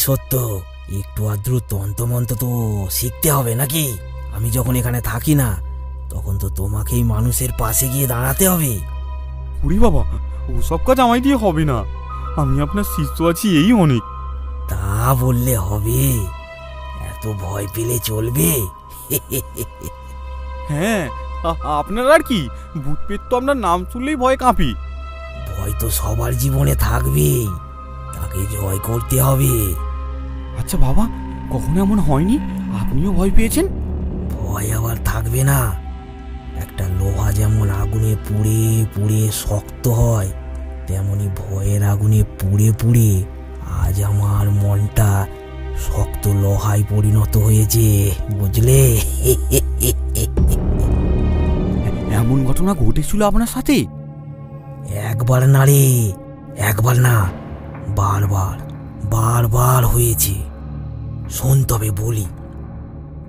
সত্য, একটু আদ্র তন্ত্রমন্ত্র তো শিখতে হবে নাকি? আমি যখন এখানে থাকি না তখন তো তোমাকেই মানুষের পাশে গিয়ে দাঁড়াতে হবে। ওরে বাবা, ওসব কাজ আমায় দিয়ে হবে না। আমি আপনার শিষ্য আছি, এই অনেক। তা বললে হবে? এত ভয় পেলে চলবে? হ্যাঁ, আপনার আর কি, ভূত পেট তো আপনার নাম শুনলেই ভয় কাঁপি। ভয় তো সবার জীবনে থাকবেই, তাকে জয় করতে হবে। আচ্ছা বাবা, কখনো এমন হয়নি আপনিও ভয় পেয়েছেন? ভয় আবার থাকবে না? একটা লোহা যেমন আগুনে পুড়ে পুড়ে শক্ত হয়, তেমনি ভয়ের আগুনে পুড়ে পুড়ে আজ আমার মনটা শক্ত লোহায় পরিণত হয়েছে, বুঝলে? এমন ঘটনা ঘটেছিল আপনার সাথে? একবার না রে, একবার না, বারবার বারবার হয়েছে। শোন তবে বলি,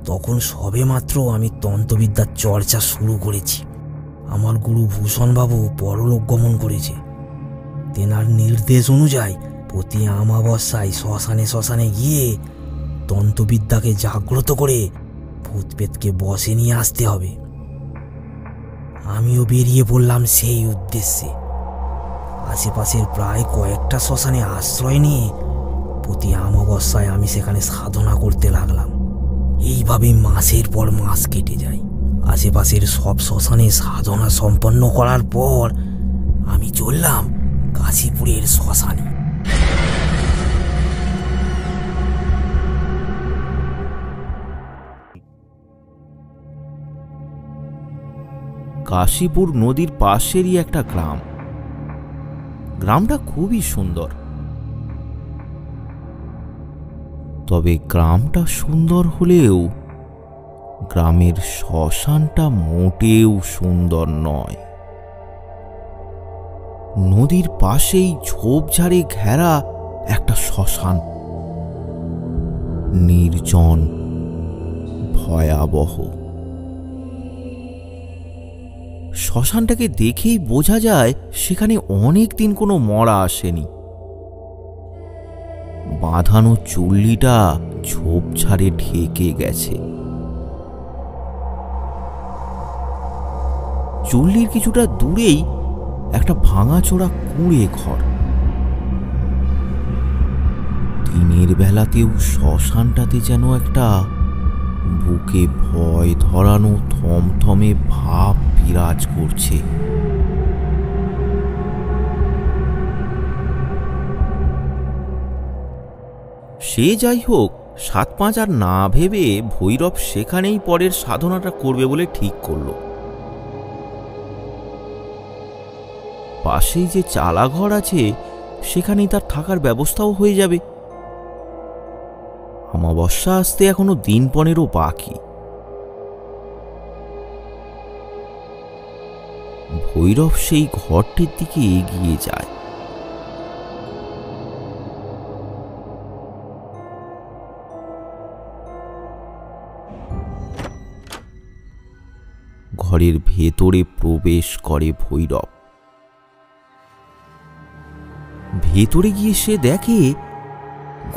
তখন সবে মাত্র আমি তন্ত্রবিদ্যার চর্চা শুরু করেছি। আমার গুরু ভূষণবাবু পরলোক গমন করেছে। তেনার নির্দেশ অনুযায়ী প্রতি অমাবস্যায় শ্মশানে শ্মশানে গিয়ে তন্ত্রবিদ্যাকে জাগ্রত করে ভূতপ্রেতকে বশে নিয়ে আসতে হবে। আমিও বেরিয়ে পড়লাম সেই উদ্দেশ্যে। আশেপাশের প্রায় কয়েকটা শ্মশানে আশ্রয় নিয়ে প্রতি অমাবস্যায় আমি সেখানে সাধনা করতে লাগলাম। এইভাবে মাসের পর মাস কেটে যায়। আশেপাশের সব শ্মশানে সাধনা সম্পন্ন করার পর আমি চললাম কাশীপুরের শ্মশানে। কাশীপুর নদীর পাশেরই একটা গ্রাম। গ্রামটা খুবই সুন্দর, তবে গ্রামটা সুন্দর হলেও গ্রামের শ্মশানটা মোটেও সুন্দর নয়। নদীর পাশেই ঝোপঝাড়ে ঘেরা একটা শ্মশান, নির্জন, ভয়াবহ। শ্মশানটাকে দেখেই বোঝা যায় সেখানে অনেক দিন কোনো মরা আসেনি। বাঁধানো চুল্লিটা ঝোপঝাড়ে ঢেকে গেছে। চুল্লির কিছুটা দূরেই একটা ভাঙাচোরা কুঁড়ে ঘর। দিনের বেলাতেও শ্মশানটাতে যেন একটা বুকে ভয় ধরানো থমথমে ভাব বিরাজ করছে। সে যাই হোক, ৭-৫ আর না ভেবে ভৈরব সেখানেই পরের সাধনাটা করবে বলে ঠিক করল। পাশেই যে চালাঘর আছে সেখানেই তার থাকার ব্যবস্থাও হয়ে যাবে। অমাবস্যা আসতে এখনো দিন ১৫ বাকি। ভৈরব সেই ঘরটির দিকে এগিয়ে যায়। ঘরের ভেতরে প্রবেশ করে ভৈরব। ভেতরে গিয়ে সে দেখে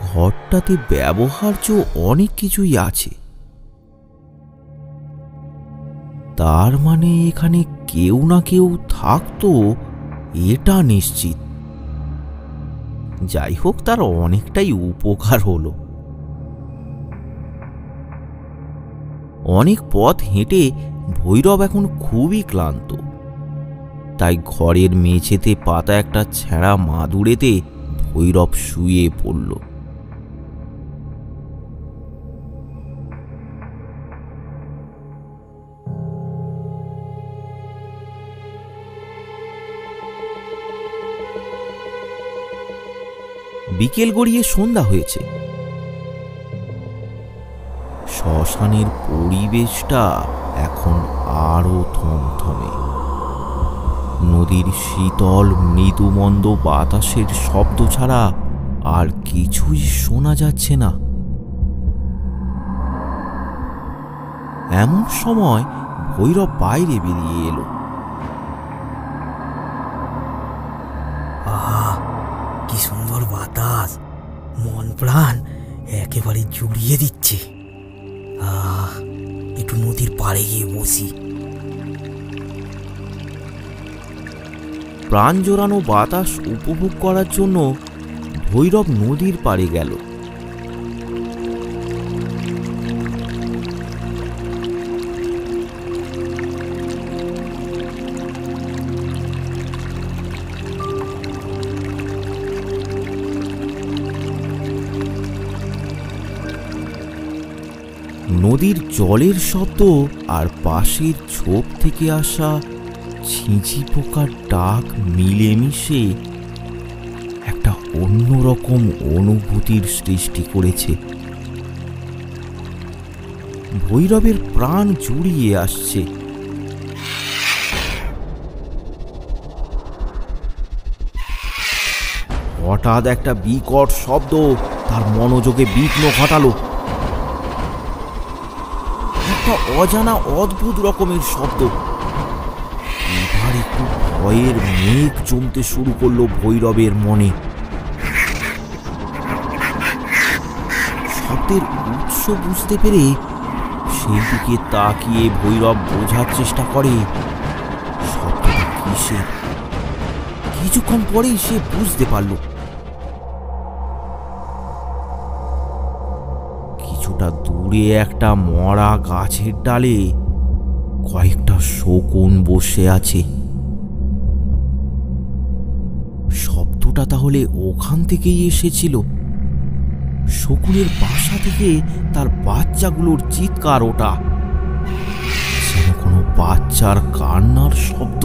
ঘরটাতে ব্যবহার্য অনেক কিছুই আছে। তার মানে এখানে কেউ না কেউ থাকতো, এটা নিশ্চিত। যাই হোক, তার অনেকটাই উপকার হলো। অনেক পথ হেঁটে ভৈরব এখন খুবই ক্লান্ত, তাই ঘরের মেঝেতে পাতা একটা ছেঁড়া মাদুরেতে ভৈরব শুয়ে পড়ল। বিকেল গড়িয়ে সন্ধ্যা হয়েছে। শ্মশানের পরিবেশটা এখন আরো থমথমে। নদীর শীতল মৃদুমন্দ বাতাসের শব্দ ছাড়া আর কিছুই শোনা যাচ্ছে না। এমন সময় ভৈরব বাইরে বেরিয়ে এলো। আহা, কি সুন্দর বাতাস, মন প্রাণ একেবারে জুড়িয়ে দিচ্ছে। একটু নদীর পাড়ে গিয়ে বসি। প্রাণ জোড়ানো বাতাস উপভোগ করার জন্য ভৈরব নদীর পাড়ে গেল। নদীর জলের শব্দ আর পাশের ঝোপ থেকে আসা ছিঁচি পোকার ডাক মিলেমিশে একটা অন্যরকম অনুভূতির সৃষ্টি করেছে। ভৈরবের প্রাণ জুড়িয়ে আসছে। হঠাৎ একটা বিকট শব্দ তার মনোযোগে বিঘ্ন ঘটালো। একটা অজানা অদ্ভুত রকমের শব্দ। এবার একটু ভয়ের মেঘ জমতে শুরু করলো ভৈরবের মনে। শব্দের উৎস বুঝতে পেরে সেই দিকে তাকিয়ে ভৈরব বোঝার চেষ্টা করে শব্দটা কিসের। কিছুক্ষণ পরেই সে বুঝতে পারল। কিছুটা দূরে একটা মরা গাছের ডালে কয়েকটা শকুন বসে আছে। শব্দটা তাহলে ওখান থেকেই এসেছিল। শকুনের বাসা থেকে তার বাচ্চাগুলোর চিৎকার ওটা, যেন কোনো বাচ্চার কান্নার শব্দ।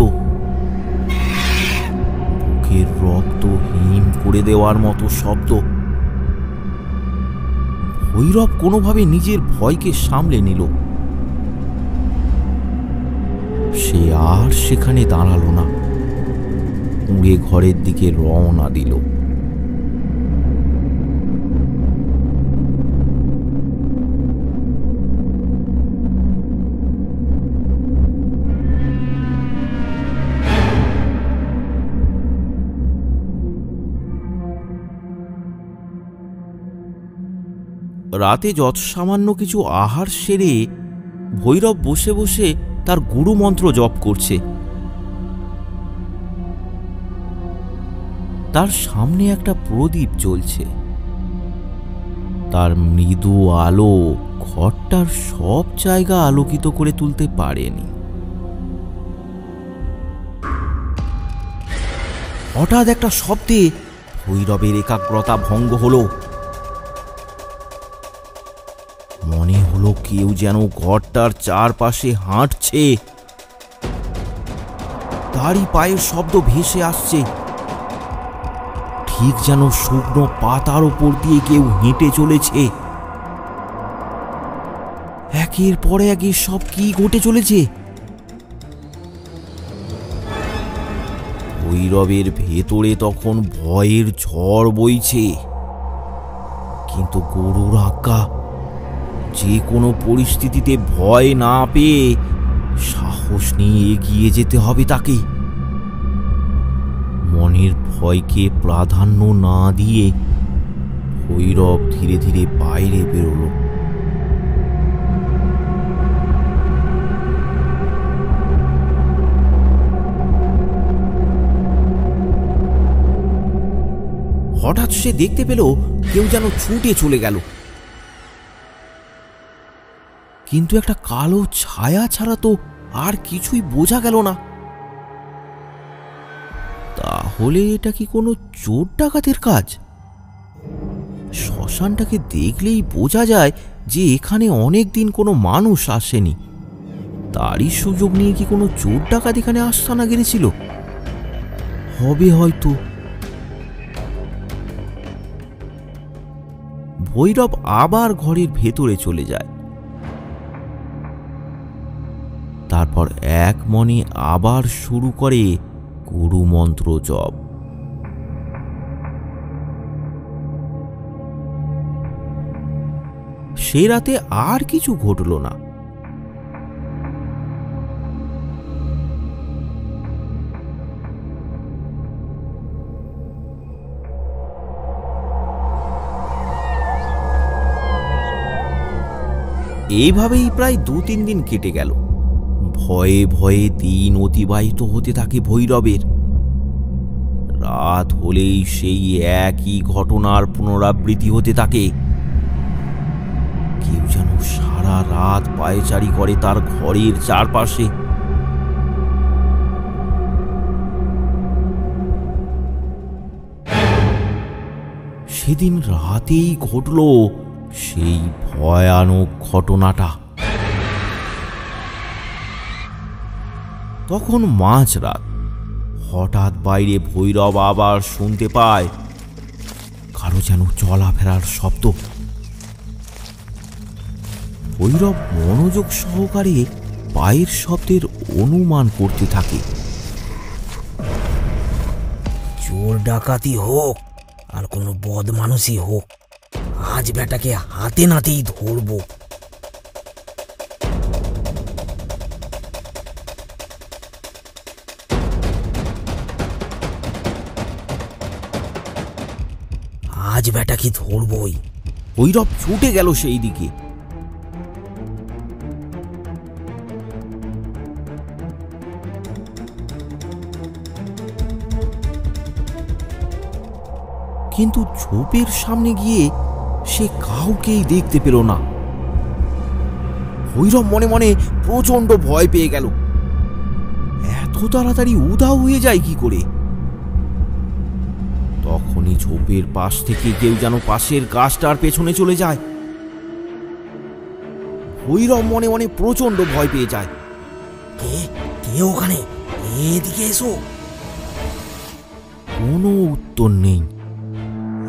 বুকের রক্ত হিম করে দেওয়ার মতো শব্দ। ভৈরব কোনোভাবে নিজের ভয়কে সামলে নিল। সে আর সেখানে দাঁড়ালো না, উড়ে ঘরের দিকে রওনা দিল। রাতে যৎসামান্য কিছু আহার সেরে ভৈরব বসে বসে তার গুরুমন্ত্র জপ করছে। তার সামনে একটা প্রদীপ জ্বলছে। তার মৃদু আলো ঘরটার সব জায়গা আলোকিত করে তুলতে পারেনি। হঠাৎ একটা শব্দে ভৈরবের একাগ্রতা ভঙ্গ হলো। মনে হলো কেউ যেন ঘরটার চারপাশে হাঁটছে। তারই পায়ের শব্দ ভেসে আসছে, ঠিক যেন শুকনো পাতার উপর দিয়ে কেউ হেঁটে চলেছে। একের পর এক সব কি ঘটে চলেছে। ভৈরবের ভেতরে তখন ভয়ের ঝড় বইছে, কিন্তু গরুর আজ্ঞা, যে কোনো পরিস্থিতিতে ভয় না পেয়ে সাহস নিয়ে এগিয়ে যেতে হবে তাকে। মনের ভয়কে প্রাধান্য না দিয়ে ভৈরব ধীরে ধীরে বাইরে বেরোল। হঠাৎ সে দেখতে পেল কেউ যেন ছুটে চলে গেল, কিন্তু একটা কালো ছায়া ছাড়া তো আর কিছুই বোঝা গেল না। তাহলে এটা কি কোনো চোর ডাকাতের কাজ? শ্মশানটাকে দেখলেই বোঝা যায় যে এখানে অনেক দিন কোনো মানুষ আসেনি। তারই সুযোগ নিয়ে কি কোনো চোর ডাকাত এখানে আস্তানা গেড়েছিল? হবে হয়তো। ভৈরব আবার ঘরের ভেতরে চলে যায়। তারপর এক মনে আবার শুরু করে গুরুমন্ত্র জপ। সে রাতে আর কিছু ঘটল না। এইভাবেই প্রায় 2-3 দিন কেটে গেল। ভয়ে ভয়ে দিন অতিবাহিত হতে থাকে ভৈরবের। রাত হলেই সেই একই ঘটনার পুনরাবৃত্তি হতে থাকে। কেউ যেন সারা রাত পায়চারি করে তার ঘরের চারপাশে। সেদিন রাতেই ঘটল সেই ভয়ানক ঘটনাটা। তখন মাঝরাত। হঠাৎ বাইরে ভৈরব আবার শুনতে পায় কারো যেন চলাফেরার শব্দ। ভৈরব মনোযোগ সহকারে পায়ের শব্দের অনুমান করতে থাকে। চোর ডাকাতি হোক আর কোনো বদমানুষই হোক, আজ বেটাকে হাতে নাতেই ধরবো। আজ বেটাকে ধরবই। ভৈরব ছুটে গেল সেই দিকে। কিন্তু ঝোপের সামনে গিয়ে সে কাউকেই দেখতে পেল না। ভৈরব মনে মনে প্রচন্ড ভয় পেয়ে গেল। এত তাড়াতাড়ি উধাও হয়ে যায় কি করে? তখনই ঝোপের পাশ থেকে কেউ যেন পাশের গাছটার পেছনে চলে যায়। ভৈরব মনে মনে প্রচন্ড ভয় পেয়ে যায়। কে কে ওখানে? এদিকে এসো। কোনো উত্তর নেই।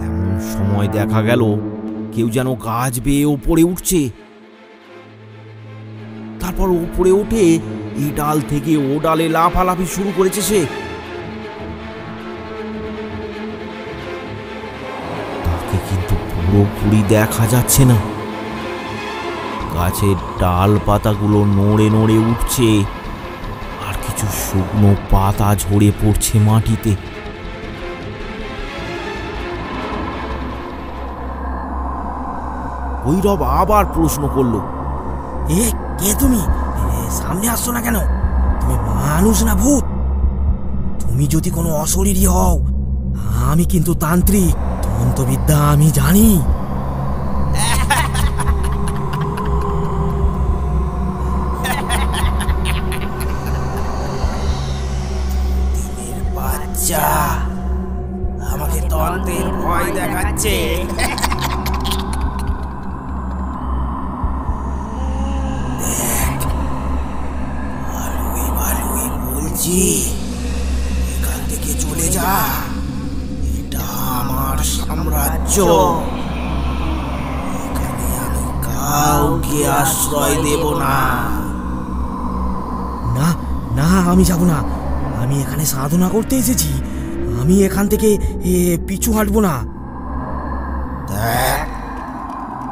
এমন সময় দেখা গেল কেউ যেন গাছ বেয়ে ওপরে উঠছে। তারপর ওপরে উঠে এই ডাল থেকে ও ডালে লাফালাফি শুরু করেছে সে। তাকে কিন্তু পুরোপুরি দেখা যাচ্ছে না। গাছের ডাল পাতাগুলো নড়ে নড়ে উঠছে আর কিছু শুকনো পাতা ঝরে পড়ছে মাটিতে। ভৈরব আবার প্রশ্ন করল, এ কে তুমি? সামনে আসছো না কেন? তুমি মানুষ না ভূত? তুমি যদি কোনো অশরীরী হও, আমি কিন্তু তান্ত্রিক, তন্ত্রবিদ্যা আমি জানি। বাচ্চা আমাকে তন্ত্রের ভয় দেখাচ্ছে। এখান থেকে চলে যা, এটা আমার সাম্রাজ্য। এখানে আমি কাউকে আশ্রয় দেব না। না না, আমি যাব না। আমি এখানে সাধনা করতে এসেছি। আমি এখান থেকে পিছু হাঁটবো না। দেখ,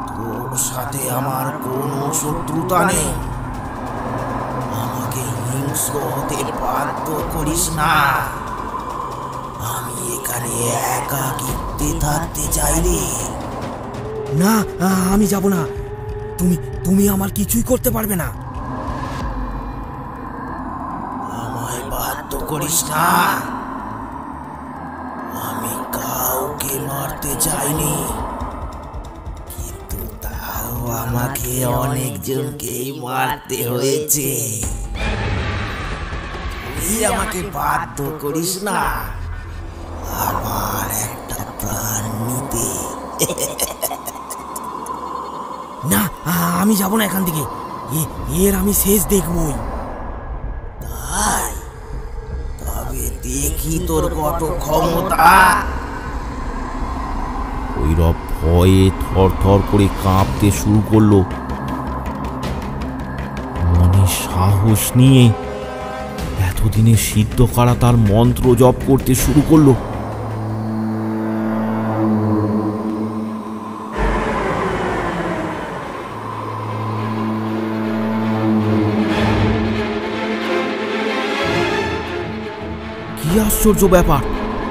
তোর সাথে আমার কোনো শত্রুতা নেই। হিংস্র হতে বাধ্য করিস না। আমি এখানে একাকিত্বে থাকতে চাইলে। না, আমি যাব না। তুমি আমার কিছুই করতে পারবে না। আমায় বাধ্য করিস না। আমি কাউকে মারতে চাইনি, কিন্তু তাও আমাকে অনেকজনকেই মারতে হয়েছে। আমাকে বাধ্য করিস না আবার একটা প্রাণ নিতে। না, আমি যাব না এখান থেকে। এর আমি শেষ দেখবই। তাই? তবে দেখি তোর কত ক্ষমতা। ভৈরব ভয়ে থরথর করে কাঁপতে শুরু করলো। মনে সাহস নিয়ে এতদিনে সিদ্ধ করা তার মন্ত্র জপ করতে শুরু করলো। কি আশ্চর্য ব্যাপার,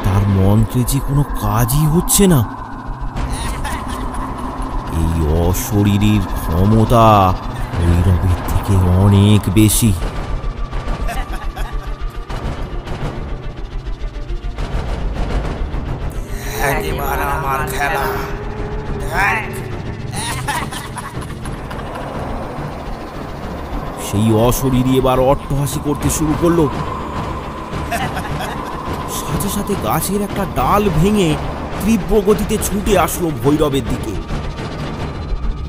তার মন্ত্রে যে কোনো কাজই হচ্ছে না। এই অশরীরীর ক্ষমতা ভৈরবের থেকে অনেক বেশি। এবার আমার খেলা দেখ। সেই অশরীরী এবার অট্টহাসি করতে শুরু করলো। সাথে সাথে গাছের একটা ডাল ভেঙে তীব্র গতিতে ছুটে আসলো ভৈরবের দিকে।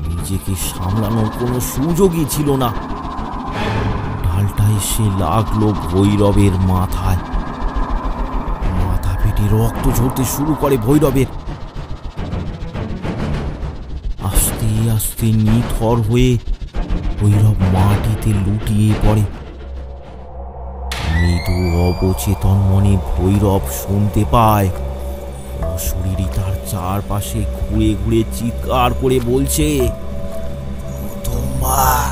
নিজেকে সামলানোর কোনো সুযোগই ছিল না। ডালটা এসে লাগলো ভৈরবের মাথায়। মাথা ফেটে রক্ত ঝরতে শুরু করে ভৈরবের। আস্তে আস্তে নিথর হয়ে ভৈরব মাটিতে লুটিয়ে পড়ে। মৃদু অবচেতন মনে ভৈরব শুনতে পায় অশরীরী তার চারপাশে ঘুরে ঘুরে চিৎকার করে বলছে, তোমার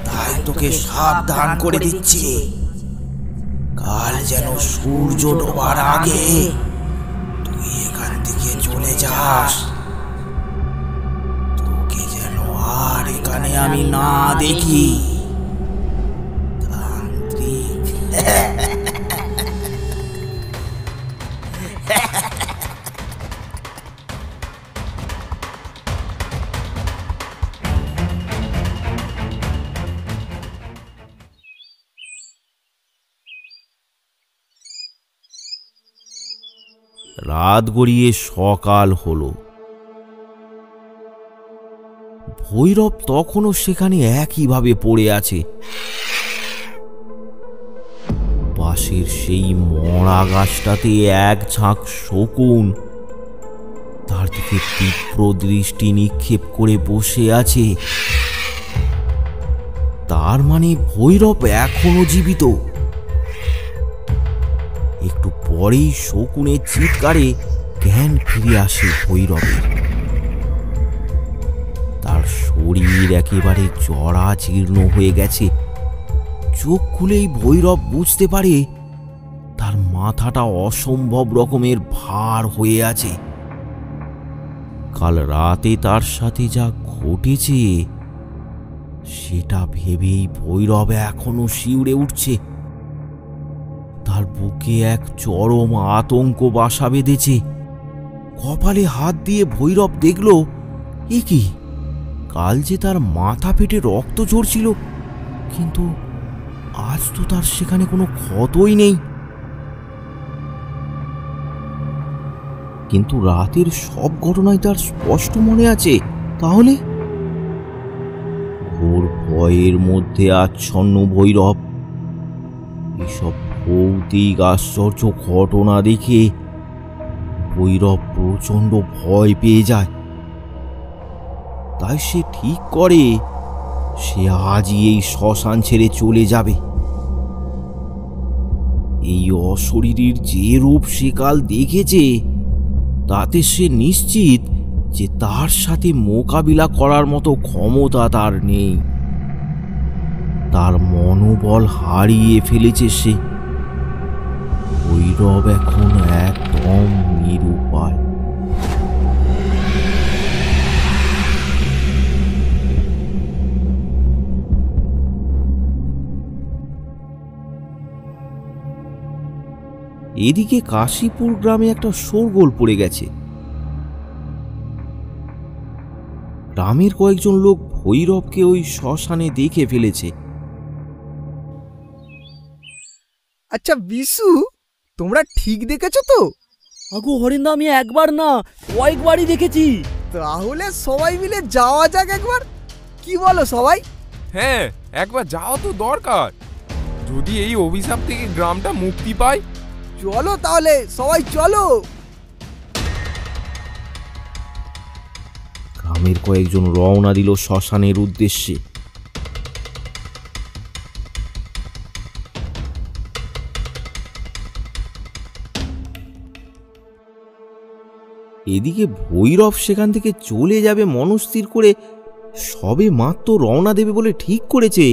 তাই তোকে সাবধান করে দিচ্ছি, কাল যেন সূর্য ডোবার আগে তুই এখান থেকে চলে যাস। তোকে যেন আর এখানে আমি না দেখি। তান্ত্রিক। রাত গড়িয়ে সকাল হলো। ভৈরব তখনও সেখানে একইভাবে পড়ে আছে। পাশের সেই মরা গাছটাতে এক ঝাঁক শকুন তার দিকে তীব্র দৃষ্টি নিক্ষেপ করে বসে আছে। তার মানে ভৈরব এখনো জীবিত। একটু পরেই শকুনের চিৎকারে জ্ঞান ফিরে আসে ভৈরবের। তার শরীর একেবারে জরাজীর্ণ হয়ে গেছে। চোখ খুলেই ভৈরব বুঝতে পারে তার মাথাটা অসম্ভব রকমের ভার হয়ে আছে। কাল রাতে তার সাথে যা ঘটেছে সেটা ভেবেই ভৈরব এখনো শিউরে উঠছে। তার বুকে এক চরম আতঙ্ক বাসা বেঁধেছে। কপালে হাত দিয়ে ভৈরব দেখল, এ কি, কাল যে তার মাথা ফেটে রক্ত ঝরছিল, কিন্তু আজ তো তার সেখানে কোনো ক্ষতই নেই। কিন্তু রাতের সব ঘটনাই তার স্পষ্ট মনে আছে। তাহলে ঘোর ভয়ের মধ্যে আচ্ছন্ন ভৈরব এসব ভৌতিক আশ্চর্য ঘটনা দেখে ভৈরব প্রচণ্ড ভয় পেয়ে যায়। তাই সে ঠিক করে সে আজই এই শ্মশান ছেড়ে চলে যাবে। এই অশরীরীর যে রূপ সে কাল দেখেছে তাতে সে নিশ্চিত যে তার সাথে মোকাবিলা করার মতো ক্ষমতা তার নেই। তার মনোবল হারিয়ে ফেলেছে সে। ভৈরব এখন একদম নিরুপায়। এদিকে কাশীপুর গ্রামে একটা শোরগোল পড়ে গেছে। গ্রামের কয়েকজন লোক ভৈরবকে ওই শ্মশানে দেখে ফেলেছে। আচ্ছা বিশু, তোমরা ঠিক দেখেছো তো? আগো হরিন্দা, আমি একবার না কয়েকবারই দেখেছি। তাহলে সবাই মিলে যাওয়া যাক একবার, কি বলো সবাই? হ্যাঁ, একবার যাওয়া তো দরকার। যদি এই অভিশাপ থেকে গ্রামটা মুক্তি পায়। চলো তাহলে সবাই চলো। গ্রামের কয়েকজন রওনা দিল শ্মশানের উদ্দেশ্যে। এদিকে ভৈরব সেখান থেকে চলে যাবে মনস্থির করে সবে মাত্র রওনা দেবে বলে ঠিক করেছে,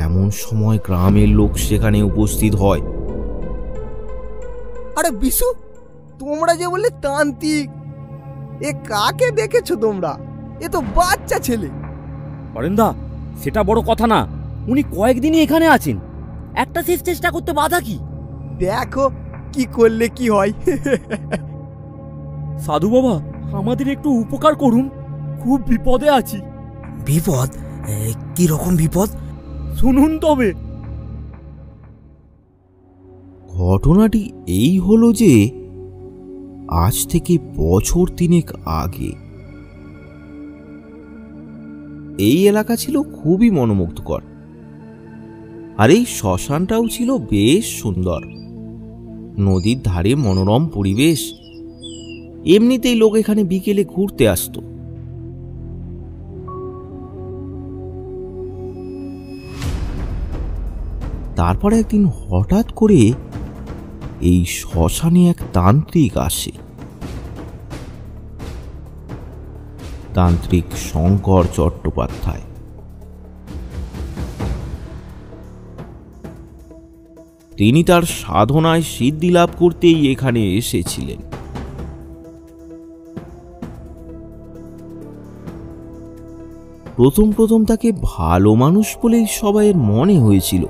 এমন সময় গ্রামের লোক সেখানে উপস্থিত হয়। আরে বিশু, তোমরা যে বললে তান্ত্রিক, এ কাকে দেখেছো তোমরা? এ তো বাচ্চা ছেলে। হরেন্দা, সেটা বড় কথা না, উনি কয়েকদিনই এখানে আছেন, একটা শেষ চেষ্টা করতে বাধা কি? দেখো কি করলে কি হয়। সাধু বাবা, আমাদের একটু উপকার করুন, খুব বিপদে আছি। বিপদ? কি রকম বিপদ? শুনুন তবে। ঘটনাটি এই হলো যে আজ থেকে বছর 3 আগে এই এলাকা ছিল খুবই মনোমুগ্ধকর, আর এই শ্মশানটাও ছিল বেশ সুন্দর। নদীর ধারে মনোরম পরিবেশ, এমনিতেই লোক এখানে বিকেলে ঘুরতে আসতো। তারপরে একদিন হঠাৎ করে এই শ্মশানে এক তান্ত্রিক আসে। তান্ত্রিক শঙ্কর চট্টোপাধ্যায়। তিনি তার সাধনায় সিদ্ধি লাভ করতেই এখানে এসেছিলেন। প্রথম প্রথম তাকে ভালো মানুষ বলেই সবাইয়ের মনে হয়েছিল,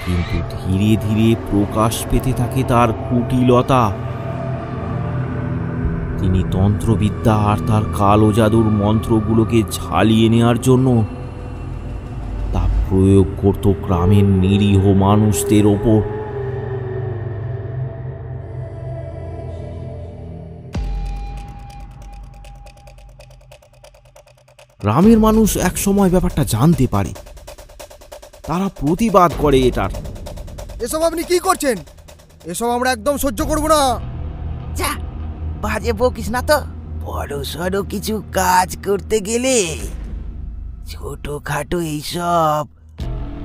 কিন্তু ধীরে ধীরে প্রকাশ পেতে থাকে তার কুটিলতা। তিনি তন্ত্রবিদ্যা আর তার কালো জাদুর মন্ত্রগুলোকে ঝালিয়ে নেওয়ার জন্য তা প্রয়োগ করত গ্রামের নিরীহ মানুষদের ওপর। গ্রামের মানুষ এক সময় ব্যাপারটা জানতে পারে, তারা প্রতিবাদ করে এটার। এসব আপনি কি করছেন? এসব আমরা একদম সহ্য করব না। যা, বাজে বকিস না তো। বড় সড়ো কিছু কাজ করতে গেলে ছোটখাটো এইসব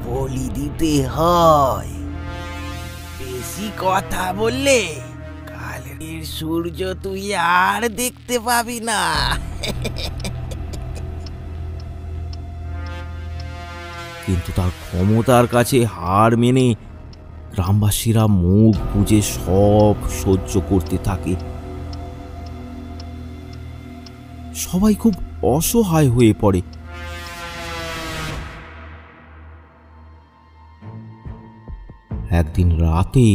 বলি দিতে হয়। বেশি কথা বললে কালের সূর্য তুই আর দেখতে পাবি না। কিন্তু তার ক্ষমতার কাছে হার মেনে গ্রামবাসীরা মুখ বুজে সব সহ্য করতে থাকে। সবাই খুব অসহায় হয়ে পড়ে। একদিন রাতে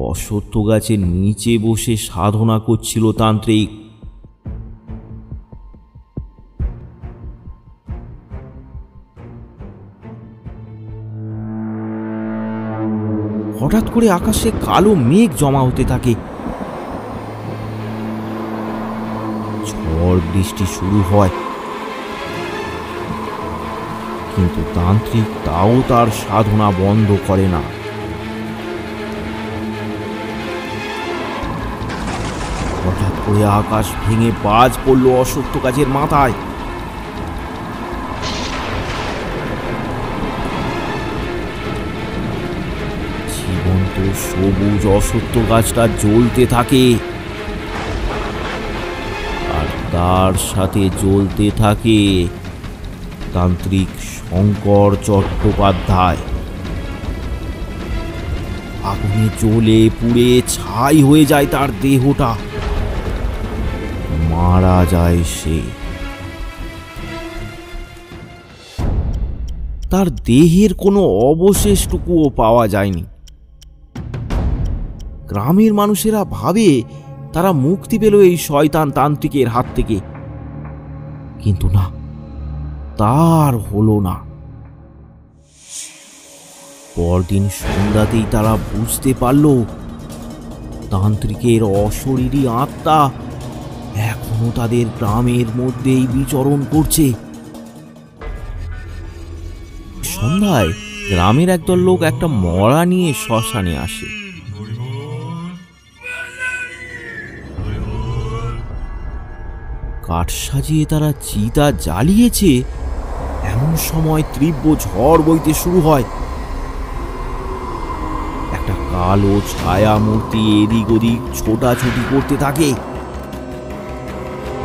অশ্বত্থ গাছের নিচে বসে সাধনা করছিল তান্ত্রিক। হঠাৎ করে আকাশে কালো মেঘ জমা হতে থাকে, ঝড় বৃষ্টি শুরু হয়। কিন্তু তান্ত্রিক তাও তার সাধনা বন্ধ করে না। হঠাৎ করে আকাশ ভেঙে বাজ পড়ল অশ্বত্থ গাছের মাথায়। জীবন্ত সবুজ অশ্বত্থ গাছটা জ্বলতে থাকে, আর তার সাথে জ্বলতে থাকে তান্ত্রিক শঙ্কর চট্টোপাধ্যায়। আগুনে জ্বলে পুড়ে ছাই হয়ে যায় তার দেহটা, মারা যায় সে। তার দেহের কোনো অবশেষটুকুও পাওয়া যায়নি। গ্রামের মানুষেরা ভাবে তারা মুক্তি পেল এই শয়তান তান্ত্রিকের হাত থেকে, কিন্তু না, তার হলো না। পরদিন সন্ধ্যাতেই তারা বুঝতে পারল তান্ত্রিকের অশরীরী আত্মা এখনো তাদের গ্রামের মধ্যেই বিচরণ করছে। সন্ধ্যায় গ্রামের একদল লোক একটা মরা নিয়ে শ্মশানে আসে। কাঠ সাজিয়ে তারা চিতা জ্বালিয়েছে, এমন সময় তীব্র ঝড় বইতে শুরু হয়। একটা কালো ছায়া মূর্তি এদিক ওদিক ছোটাছুটি করতে থাকে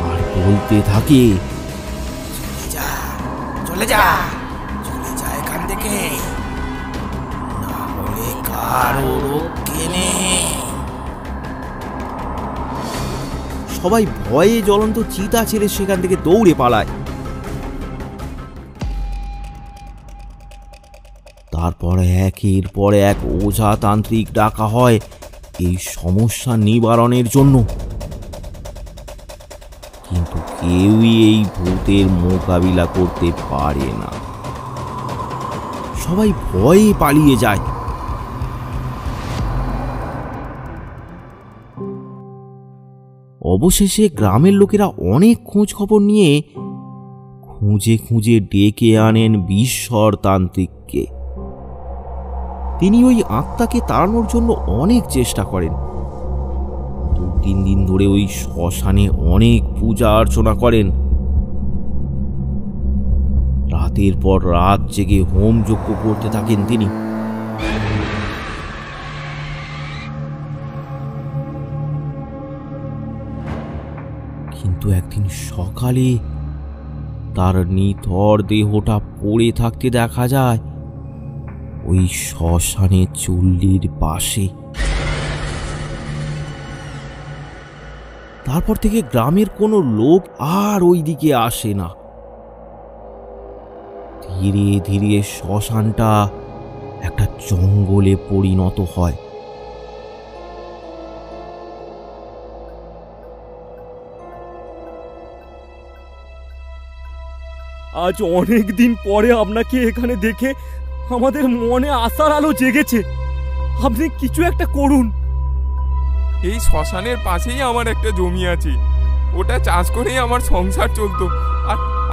আর বলতে থাকে, চলে যা, চলে যা এখান থেকে, না হলে কারো রক্ষে নেই। সবাই ভয়ে জ্বলন্ত চিতা ছেড়ে সেখান থেকে দৌড়ে পালায়। তারপর একের পর এক ওঝা তান্ত্রিক ডাকা হয় এই সমস্যা নিবারণের জন্য, কিন্তু কেউই এই ভূতের মোকাবিলা করতে পারে না। সবাই ভয়ে পালিয়ে যায়। অবশেষে গ্রামের লোকেরা অনেক খোঁজ খবর নিয়ে খুঁজে খুঁজে ডেকে আনেন বিশ্বর তান্ত্রিককে। তিনি ওই আত্মাকে তাড়ানোর জন্য অনেক চেষ্টা করেন। 2-3 দিন ধরে ওই শ্মশানে অনেক পূজা অর্চনা করেন। রাতের পর রাত জেগে হোম যজ্ঞ করতে থাকেন তিনি। কিন্তু একদিন সকালে তার নিথর দেহটা পড়ে থাকতে দেখা যায় ওই শ্মশানে চুল্লির পাশে। তারপর থেকে গ্রামের কোনো লোক আর ওই দিকে আসে না। ধীরে ধীরে শ্মশানটা একটা জঙ্গলে পরিণত হয়। আজ অনেক দিন পরে আপনাকে এখানে দেখে আমাদের মনে আশার আলো জেগেছে। আপনি কিছু একটা করুন। এই শ্মশানের পাশেই আমার একটা জমি আছে, ওটা চাষ করেই আমার সংসার চলতো।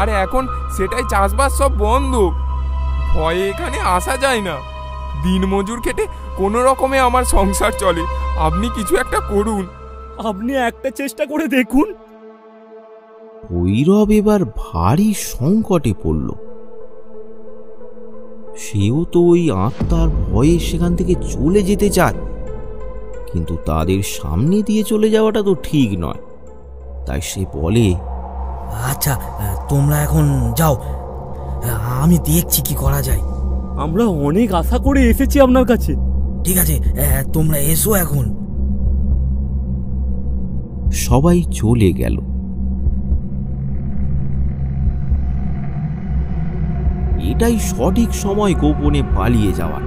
আর এখন সেটাই চাষবাস সব বন্ধ। ভয়ে এখানে আসা যায় না। দিনমজুর খেটে কোনো রকমে আমার সংসার চলে। আপনি কিছু একটা করুন। আপনি একটা চেষ্টা করে দেখুন। ভৈরব এবার ভারী সংকটে পড়ল। সেও তো ওই আত্মার ভয়ে সেখান থেকে চলে যেতে চায়, কিন্তু তাদের সামনে দিয়ে চলে যাওয়াটা তো ঠিক নয়। তাই সে বলে, আচ্ছা তোমরা এখন যাও, আমি দেখছি কি করা যায়। আমরা অনেক আশা করে এসেছি আপনার কাছে। ঠিক আছে, তোমরা এসো এখন। সবাই চলে গেল। এটাই সঠিক সময় গোপনে পালিয়ে যাওয়া,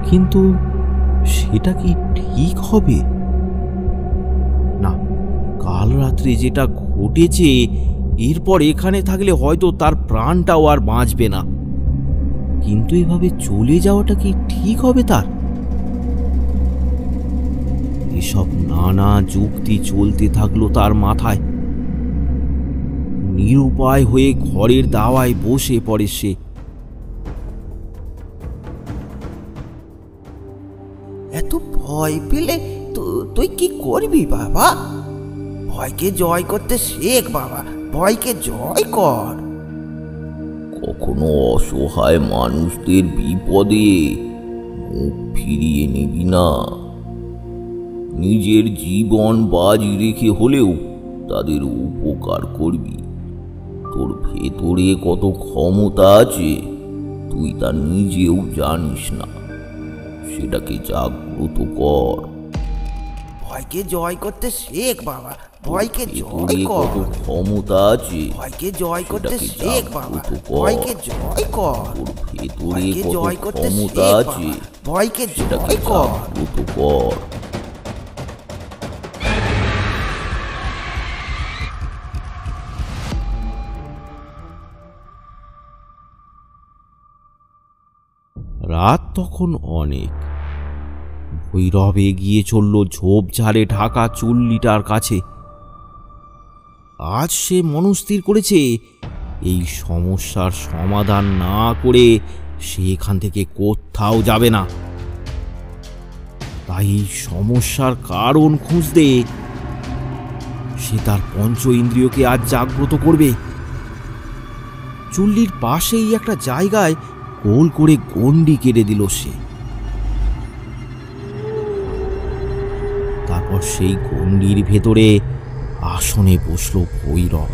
কিন্তু সেটা কি ঠিক হবে? না, কাল রাত্রে যেটা ঘটেছে, এরপর এখানে থাকলে হয়তো তার প্রাণটাও আর বাঁচবে না। কিন্তু এভাবে চলে যাওয়াটা কি ঠিক হবে তার? এসব নানা যুক্তি চলতে থাকলো তার মাথায়। নিরুপায় হয়ে ঘরের দাওয়ায় বসে পড়ে সে। এত ভয় পেলে তুই কি করবি বাবা? ভয়কে জয় করতে শেখ বাবা, ভয়কে জয় কর। কখনো অসহায় মানুষদের বিপদে মুখ ফিরিয়ে নিবি না। নিজের জীবন বাজি রেখে হলেও তাদের উপকার করবি। তোর ভেতরে কত ক্ষমতা আছে তুই তা নিজেও জানিস না, সেটাকে জাগ্রত কর। ভয়কে জয় করতে শেখ বাবা, ভয়কে জয় কর। কত ক্ষমতা আছে ভয়কে জয় করতে শেখ বাবা, ভয়কে জয় কর। তোর ভেতরে ভয়কে কত জয় করতে ক্ষমতা শেখ আছে বাবা, ভয়কে সেটাকে জয় কর। জাগ্রত কর। রাত তখন অনেক। ভৈরব এগিয়ে চলল ঝোপঝাড়ে ঢাকা চুল্লিটার কাছে। আজ সে মনস্থির করেছে এই সমস্যার সমাধান না করে সে এখান থেকে কোথাও যাবে না। তাই এই সমস্যার কারণ খুঁজতে সে তার পঞ্চ ইন্দ্রিয়কে আজ জাগ্রত করবে। চুল্লির পাশেই একটা জায়গায় গোল করে গন্ডি কেটে দিল সে। তারপর সেই গন্ডির ভেতরে আসনে বসল ভৈরব।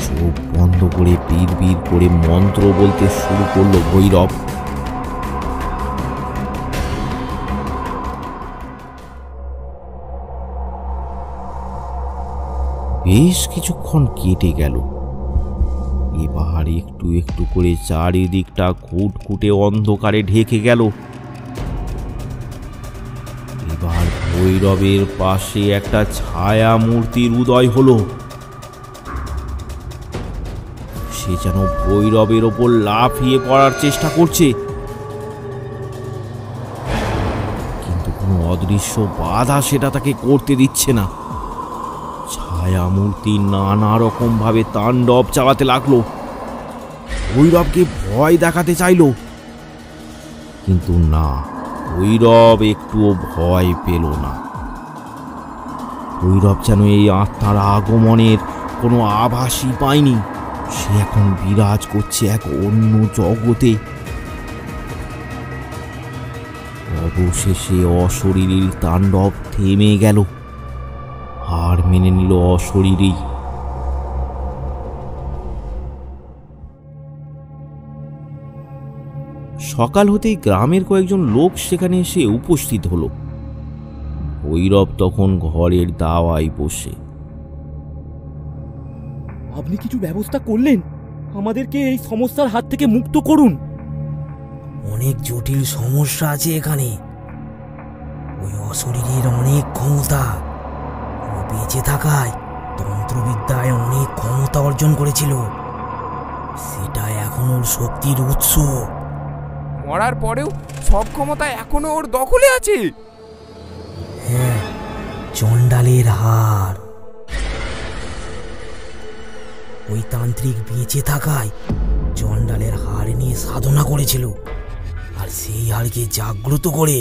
চোখ বন্ধ বন্ধ করে বিড় করে মন্ত্র বলতে শুরু করলো ভৈরব। বেশ কিছুক্ষণ কেটে গেল। এবার একটু একটু করে চারিদিকটা খুঁটখুটে অন্ধকারে ঢেকে গেল। এবার ভৈরবের পাশে একটা ছায়া মূর্তির উদয় হলো। সে যেন ভৈরবের ওপর লাফিয়ে পড়ার চেষ্টা করছে, কিন্তু কোনো অদৃশ্য বাধা সেটা তাকে করতে দিচ্ছে না। ছায়া মূর্তি নানা রকম ভাবে তাণ্ডব চালাতে লাগলো। ভৈরবকে ভয় দেখাতে চাইল, কিন্তু না, ভৈরব একটুও ভয় পেল না। ভৈরব যেন এই আত্মার আগমনের কোনো আভাসই পায়নি। সে এখন বিরাজ করছে এক অন্য জগতে। অবশেষে অশরীরীর তাণ্ডব থেমে গেল। হার মেনে নিল অশরীরী। সকাল হতেই গ্রামের কয়েকজন লোক সেখানে এসে উপস্থিত হলো। ভৈরব তখন ঘরের দাওয়ায় বসে। আপনি কিছু ব্যবস্থা করলেন? আমাদেরকে এই সমস্যার হাত থেকে মুক্ত করুন। অনেক জটিল সমস্যা আছে এখানে। ওই অশরীরীর অনেক ক্ষমতা। ও বেঁচে থাকায় তন্ত্রবিদ্যায় অনেক ক্ষমতা অর্জন করেছিল। সেটা এখন ওর শক্তির উৎস। মরার পরেও সব ক্ষমতা এখনো ওর দখলে আছে। হ্যাঁ, চণ্ডালের হার। ওই তান্ত্রিক বেঁচে থাকায় চণ্ডালের হার নিয়ে সাধনা করেছিল, আর সেই হারকে জাগ্রত করে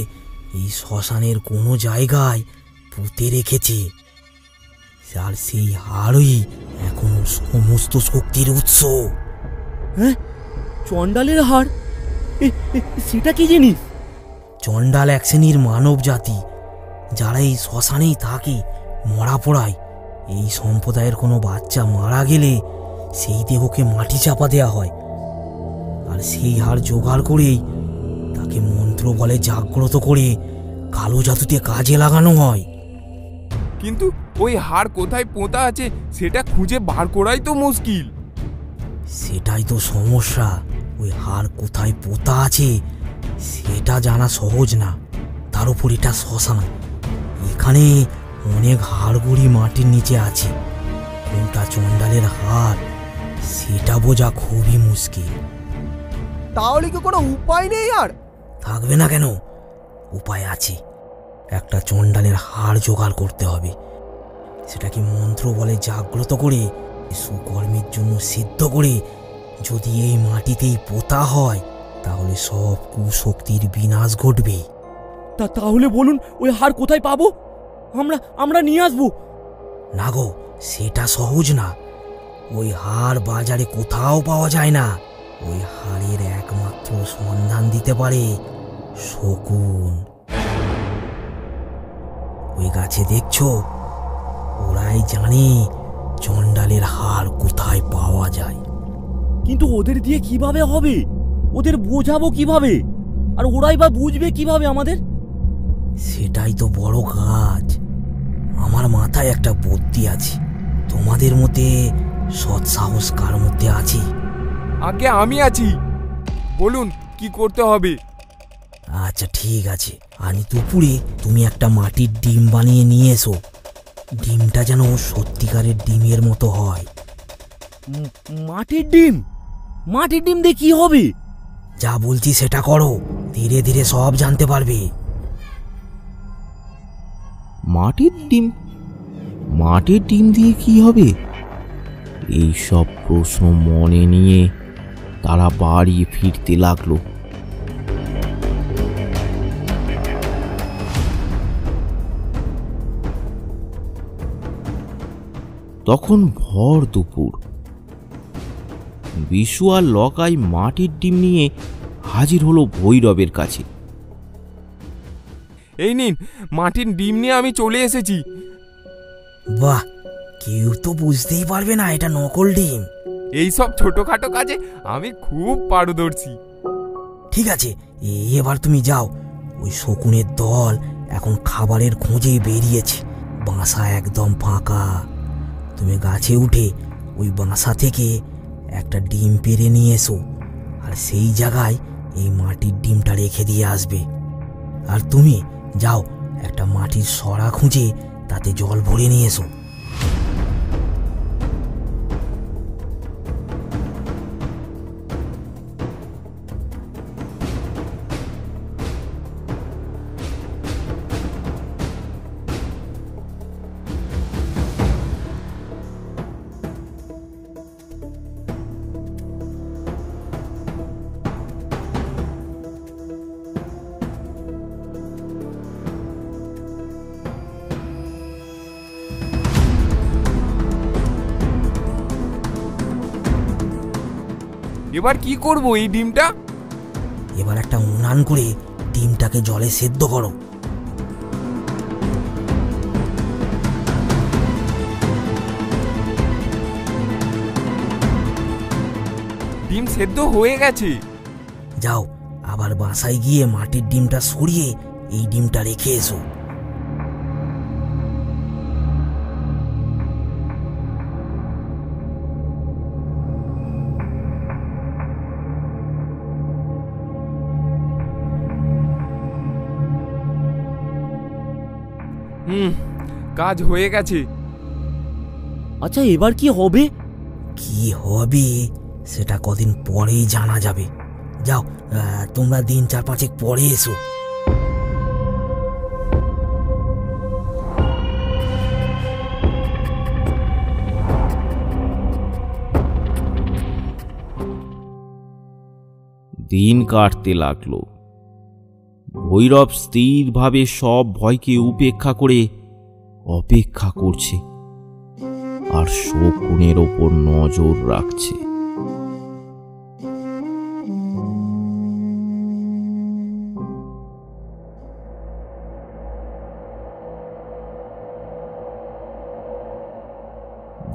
এই শ্মশানের কোনো জায়গায় পুঁতে রেখেছে। আর সেই হারই এখন সমস্ত শক্তির উৎস। হ্যাঁ, চণ্ডালের হার? সেটা কি জিনিস? চণ্ডাল এক শ্রেণীর মানব জাতি, যারা এই শ্মশানেই থাকে, মরা পড়ায়। এই সম্প্রদায়ের কোনো বাচ্চা মারা গেলে সেই দেহকে মাটি চাপা দেওয়া হয়, আর সেই হার জোগাড় করেই তাকে মন্ত্র বলে জাগ্রত করে কালো জাদুতে কাজে লাগানো হয়। কিন্তু ওই হার কোথায় পোঁতা আছে সেটা খুঁজে বার করাই তো মুশকিল। সেটাই তো সমস্যা। ওই হার কোথায় পোঁতা আছে সেটা জানা সহজ না। তার উপর এটা শ্মশান। এখানে অনেক হাড়গুড়ি মাটির নিচে আছে। কোনটা চণ্ডালের হার সেটা বোঝা খুবই মুশকিল। তাহলে কি কোনো উপায় নেই আর? থাকবে না কেন, উপায় আছে। একটা চণ্ডালের হাড় জোগাড় করতে হবে। সেটাকে মন্ত্র বলে জাগ্রত করে সুকর্মের জন্য সিদ্ধ করে যদি এই মাটিতেই পোতা হয়, তাহলে সব কুশক্তির বিনাশ ঘটবে। তাহলে বলুন, ওই হার কোথায় পাবো? আমরা নিয়ে আসবো। না গো, সেটা সহজ না। ওই হাড় বাজারে কোথাও পাওয়া যায় না। ওই হাড়ের একমাত্র সন্ধান দিতে পারে শকুন। ওই গাছে দেখছো, ওরাই জানে চণ্ডালের হাড় কোথায় পাওয়া যায়। কিন্তু ওদের দিয়ে কিভাবে হবে? ওদের বোঝাবো কিভাবে? আর ওরাই বা বুঝবে কিভাবে আমাদের? সেটাই তো বড় কাজ। আমার মাথায় একটা বুদ্ধি আছে। তোমাদের মতে সৎসাহস কার মধ্যে আছে? আগে আমি আছি, বলুন কি করতে হবে। আচ্ছা ঠিক আছে, আজ দুপুরে তুমি একটা মাটির ডিম বানিয়ে নিয়ে এসো। ডিমটা যেন সত্যিকারের ডিমের মতো হয়। মাটির ডিম? মাটির ডিম দিয়ে কি হবে? যা বলছি সেটা করো, ধীরে ধীরে সব জানতে পারবে। মাটির ডিম? মাটির ডিম দিয়ে কি হবে? এই সব প্রশ্ন মনে নিয়ে তারা বাড়ি ফিরতে লাগলো। তখন ভর দুপুর। বিশু আর লকাই মাটির ডিম নিয়ে হাজির হলো ভৈরবের কাছে। এই নিন, মাটির ডিম নিয়ে আমি চলে এসেছি। বাহ, কেউ তো বুঝতেই পারবে না এটা নকল ডিম। এই সব ছোটখাটো কাজে আমি খুব পারদর্শী। ঠিক আছে, এবার তুমি যাও। ওই শকুনের দল এখন খাবারের খোঁজেই বেরিয়েছে। বাসা একদম ফাঁকা। তুমি গাছে উঠে ওই বাসা থেকে একটা ডিম পেড়ে নিয়ে এসো, আর সেই জায়গায় এই মাটির ডিমটা রেখে দিয়ে আসবে। আর তুমি যাও একটা মাটির সরা খুঁজে তাতে জল ভরে নিয়ে এসো। এবার কি করব এই ডিমটা? এবার একটা উনান করে ডিমটাকে জলে সেদ্ধ করো। ডিম সেদ্ধ হয়ে গেছে। যাও আবার বাসায় গিয়ে মাটির ডিমটা সরিয়ে এই ডিমটা রেখে এসো। কাজ হয়ে গেছে। আচ্ছা, এবার কি হবে? কি হবে সেটা কদিন পরেই জানা যাবে। যাও, তোমরা দিন 4-5 পরে এসো। দিন কাটতে লাগলো। ভৈরব স্থিরভাবে সব ভয়কে উপেক্ষা করে অপেক্ষা করছে আর শকুনের ওপর নজর রাখছে।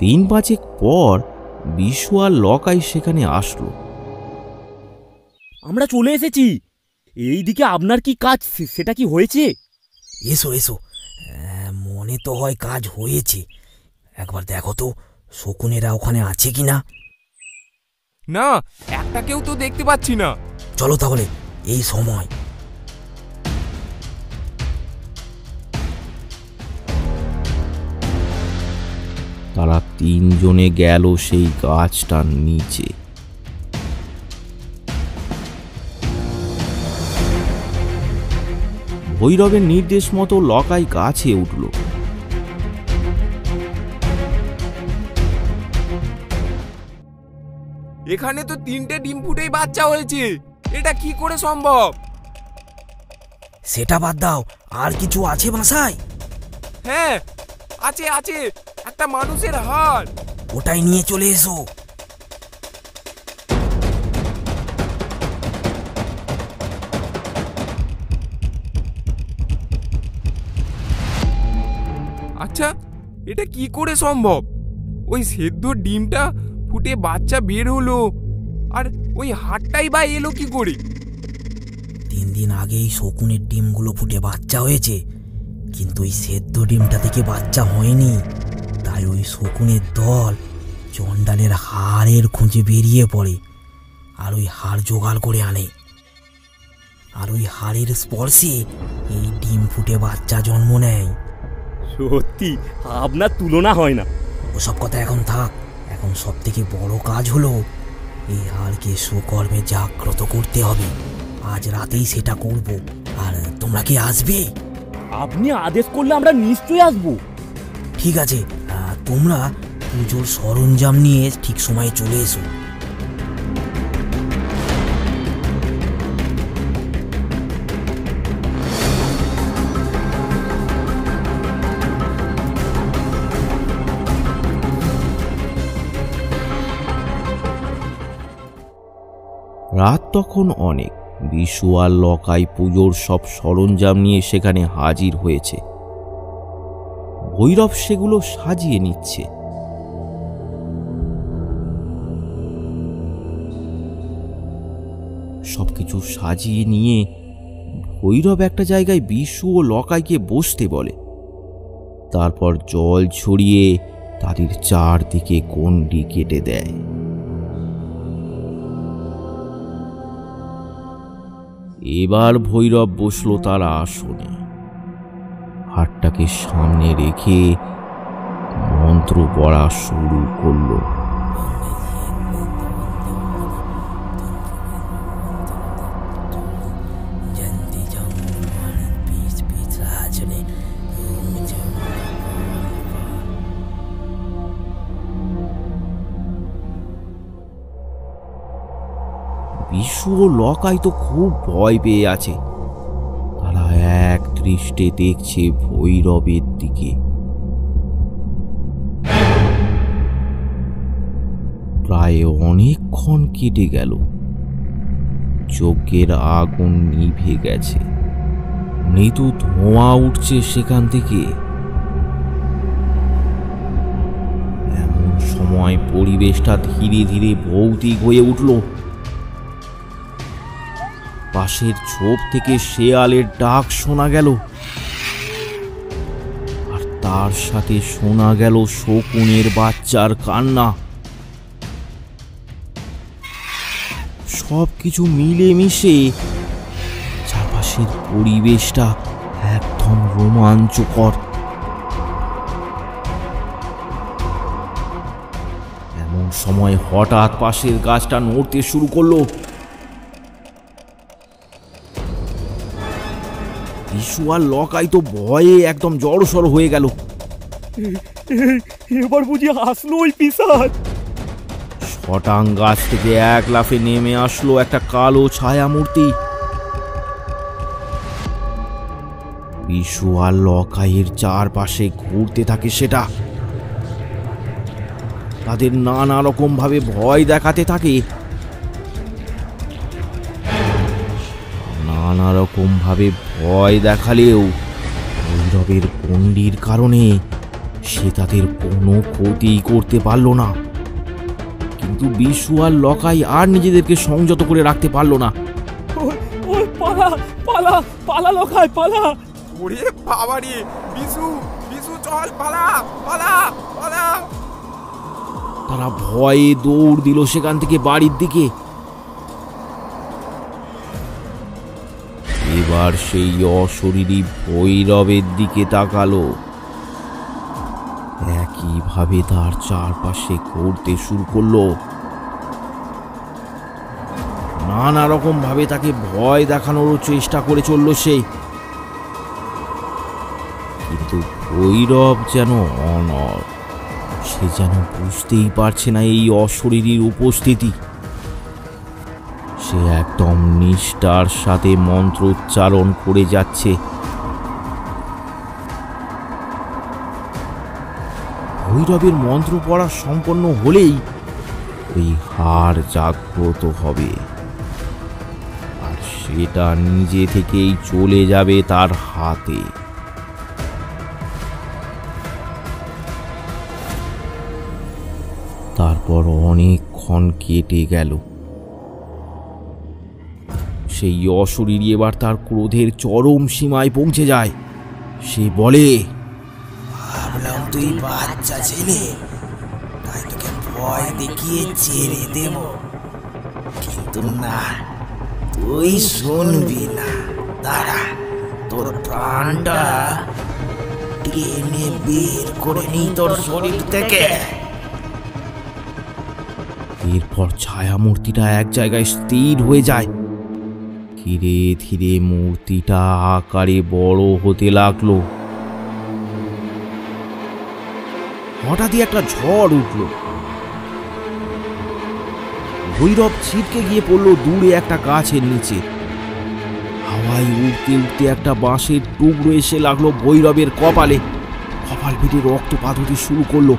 দিন 5 পর বিশু আর লকাই সেখানে আসলো। আমরা চলে এসেছি। এইদিকে আপনার কি কাজ, সেটা কি হয়েছে? এসো এসো, মনে তো হয় কাজ হয়েছে। একবার দেখো তো শকুনেরা ওখানে আছে কিনা। না, একটা কেউ তো দেখতে পাচ্ছি না। চলো তাহলে এই সময়। তারা 3 জনে গেল সেই গাছটার নিচে। ভৈরবের নির্দেশ মতো লকাই গাছে উঠল। এখানে তো 3টে ডিম ফুটেই বাচ্চা হয়েছে। এটা কি করে সম্ভব? সেটা বাদ দাও, আর কিছু আছে বাসায়? হ্যাঁ, আছে আছে, একটা মানুষের হাড়। ওটাই নিয়ে চলে এসো। আচ্ছা, এটা কি করে সম্ভব? ওই সেদ্ধ ডিমটা ফুটে বাচ্চা বের হলো, আর ওই হাড়টাই বা এলো কি করে? 3 দিন আগেই শকুনের ডিমগুলো ফুটে বাচ্চা হয়েছে, কিন্তু ওই সেদ্ধ ডিমটা থেকে বাচ্চা হয়নি। তাই ওই শকুনের দল চণ্ডালের হাড়ের খুঁজে বেরিয়ে পড়ে আর ওই হাড় জোগাড় করে আনে। আর ওই হাড়ের স্পর্শে এই ডিম ফুটে বাচ্চা জন্ম নেয়। সত্যি আপনার তুলনা হয় না। ওসব কথা এখন থাক। এখন সব থেকে বড় কাজ হলো এই হাড়কে সুকর্মে জাগ্রত করতে হবে। আজ রাতেই সেটা করব। আর তোমরা কি আসবে? আপনি আদেশ করলে আমরা নিশ্চয়ই আসবো। ঠিক আছে, তোমরা পুজোর সরঞ্জাম নিয়ে ঠিক সময়ে চলে এসো। রাত তখন অনেক। বিশু আর লকাই পুজোর সব সরঞ্জাম নিয়ে সেখানে হাজির হয়েছে। ভৈরব সেগুলো সাজিয়ে নিচ্ছে। সবকিছু সাজিয়ে নিয়ে ভৈরব একটা জায়গায় বিশু ও লকাইকে বসতে বলে। তারপর জল ছড়িয়ে তাদের চারদিকে গণ্ডি কেটে দেয়। এবার ভৈরব বসলো তার আসনে, হাতটাকে সামনে রেখে মন্ত্র পড়া শুরু করলো। বিশু ও লকাই তো খুব ভয় পেয়ে আছে। তারা এক দৃষ্টে দেখছে ভৈরবের দিকে। প্রায় অনেকক্ষণ কেটে গেল। যজ্ঞের আগুন নিভে গেছে, মৃদু ধোঁয়া উঠছে সেখান থেকে। এমন সময় পরিবেশটা ধীরে ধীরে ভৌতিক হয়ে উঠল। পাশের ঝোপ থেকে শেয়ালের ডাক শোনা গেল, আর তার সাথে শোনা গেল শকুনের বাচ্চার কান্না। সবকিছু মিলেমিশে চারপাশের পরিবেশটা একদম রোমাঞ্চকর। এমন সময় হঠাৎ পাশের গাছটা নড়তে শুরু করলো। বিশু আর লকাই তো ভয়ে একদম জড়সড় হয়ে গেল। এবার বুঝি আসলো ওই পিশাচ। শটাং গাছ থেকে এক লাফে নেমে আসলো একটা কালো ছায়া মূর্তি। বিশু আর লকাইয়ের চারপাশে ঘুরতে থাকে সেটা। তাদের নানা রকম ভাবে ভয় দেখাতে থাকে। নানা রকম ভাবে ভয় দেখালেও ভৈরবের গণ্ডির কারণে সে তাদের কোনো ক্ষতি করতে পারল না। কিন্তু বিশু আর লকাই আর নিজেদেরকে সংযত করে রাখতে পারল না। ওই পালা পালা পালা লকাই পালা। ওরে বাবারে, বিশু বিশু চল, পালা পালা পালা। তারা ভয়ে দৌড় দিল সেখান থেকে বাড়ির দিকে। এবার সেই অশরীরী ভৈরবের দিকে তাকালো। একইভাবে তার চারপাশে ঘুরতে শুরু করলো। নানা রকম ভাবে তাকে ভয় দেখানোর চেষ্টা করে চলল সে। কিন্তু ভৈরব যেন অনড়। সে যেন বুঝতেই পারছে না এই অশরীরীর উপস্থিতি। সে একদম নিষ্ঠার সাথে মন্ত্রোচ্চারণ করে যাচ্ছে। ভৈরবের মন্ত্র পড়া সম্পন্ন হলেই ওই হাড় জাগ্রত হবে, আর সেটা নিজে থেকেই চলে যাবে তার হাতে। তারপর অনেকক্ষণ কেটে গেল। সেই অশরীরী এবার তার ক্রোধের চরম সীমায় পৌঁছে যায়। সে বলে, ভাবলাম তুই বাচ্চা ছেলে, তাই তোকে ভয় দেখিয়ে ছেড়ে দেব, কিন্তু না, তুই শুনবি না। দাঁড়া, তোর প্রাণটা টেনে বের করে নি তোর শরীর থেকে। এরপর ছায়ামূর্তিটা এক জায়গায় স্থির হয়ে যায়। ধীরে ধীরে মূর্তিটা আকারে বড় হতে লাগলো। হঠাৎই একটা ঝড় উঠল। ভৈরব ছিটকে গিয়ে পড়ল দূরে একটা গাছের নিচে। হাওয়ায় উড়তে উড়তে একটা বাঁশের টুকরো এসে লাগলো ভৈরবের কপালে। কপাল ফেটে রক্তপাত হতে শুরু করলো।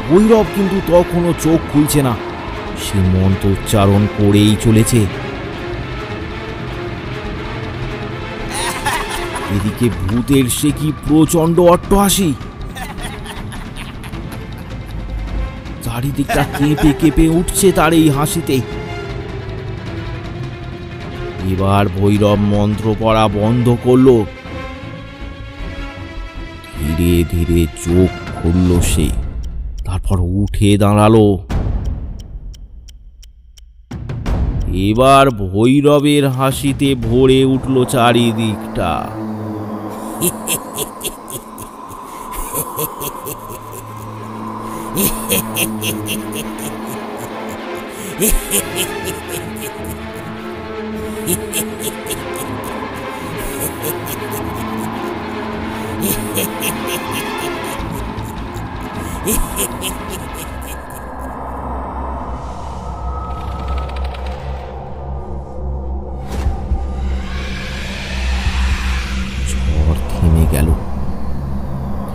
ভৈরব কিন্তু তখনও চোখ খুলছে না। সে মন্ত্রোচ্চারণ করেই চলেছে। এদিকে ভূতের সে কি প্রচন্ড অট্টহাসি। চারিদিকটা কেঁপে কেঁপে উঠছে তার এই হাসিতে। এবার ভৈরব মন্ত্র পড়া বন্ধ করলো। ধীরে ধীরে চোখ খুলল সে, তারপর উঠে দাঁড়ালো। এবার ভৈরবের হাসিতে ভরে উঠল চারিদিকটা। ঝড় থেমে গেল।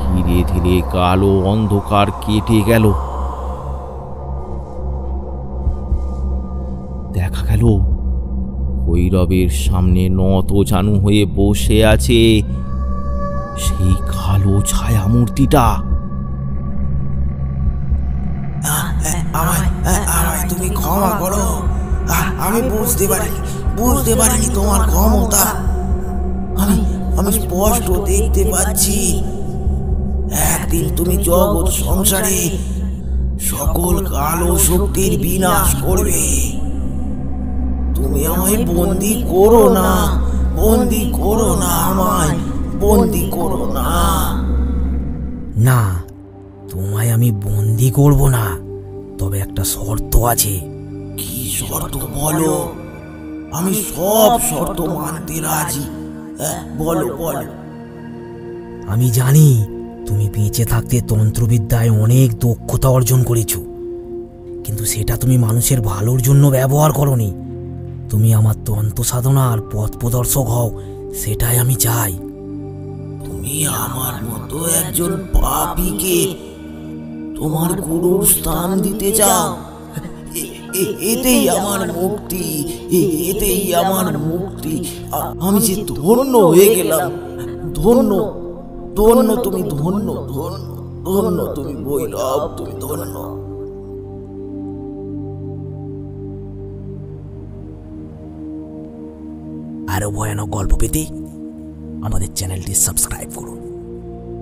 ধীরে ধীরে কালো অন্ধকার কেটে গেল। দেখা গেল ভৈরবের সামনে নত জানু হয়ে বসে আছে সেই কালো ছায়া মূর্তিটা। আমায় তুমি ক্ষমা করো। আমি বুঝতে পারিনি তোমার ক্ষমতা। আমি স্পষ্ট দেখতে পাচ্ছি একদিন তুমি জগৎ সংসারে সকল কালো শক্তির বিনাশ করবে। তুমি আমায় বন্দি করো না, আমায় বন্দি করো না। না, তোমায় আমি বন্দি করব না, তবে একটা শর্ত আছে। কি শর্ত বলো? আমি সব শর্ত মানতে রাজি। বলো। আমি জানি তুমি বেঁচে থাকতে তন্ত্রবিদ্যায় অনেক দক্ষতা অর্জন করেছো, কিন্তু সেটা তুমি মানুষের ভালোর জন্য ব্যবহার করনি। তুমি আমার তন্ত্র সাধনার পথ প্রদর্শক হও, সেটাই আমি চাই। তুমি আমার মতো একজন পাপীকে তোমার গুরুর স্থান দিতে চাও? এতেই আমার মুক্তি। আমি যে ধন্য হয়ে গেলাম। ধন্য তুমি, ধন্য তুমি ভৈরব, তুমি ধন্য। আরো ভয়ানক গল্প পেতে আমাদের চ্যানেলটি সাবস্ক্রাইব করুন,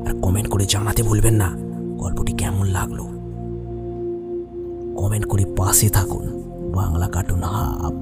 আর কমেন্ট করে জানাতে ভুলবেন না গল্পটি কেমন লাগলো। কমেন্ট করে পাশে থাকুন বাংলা কার্টুন হাব।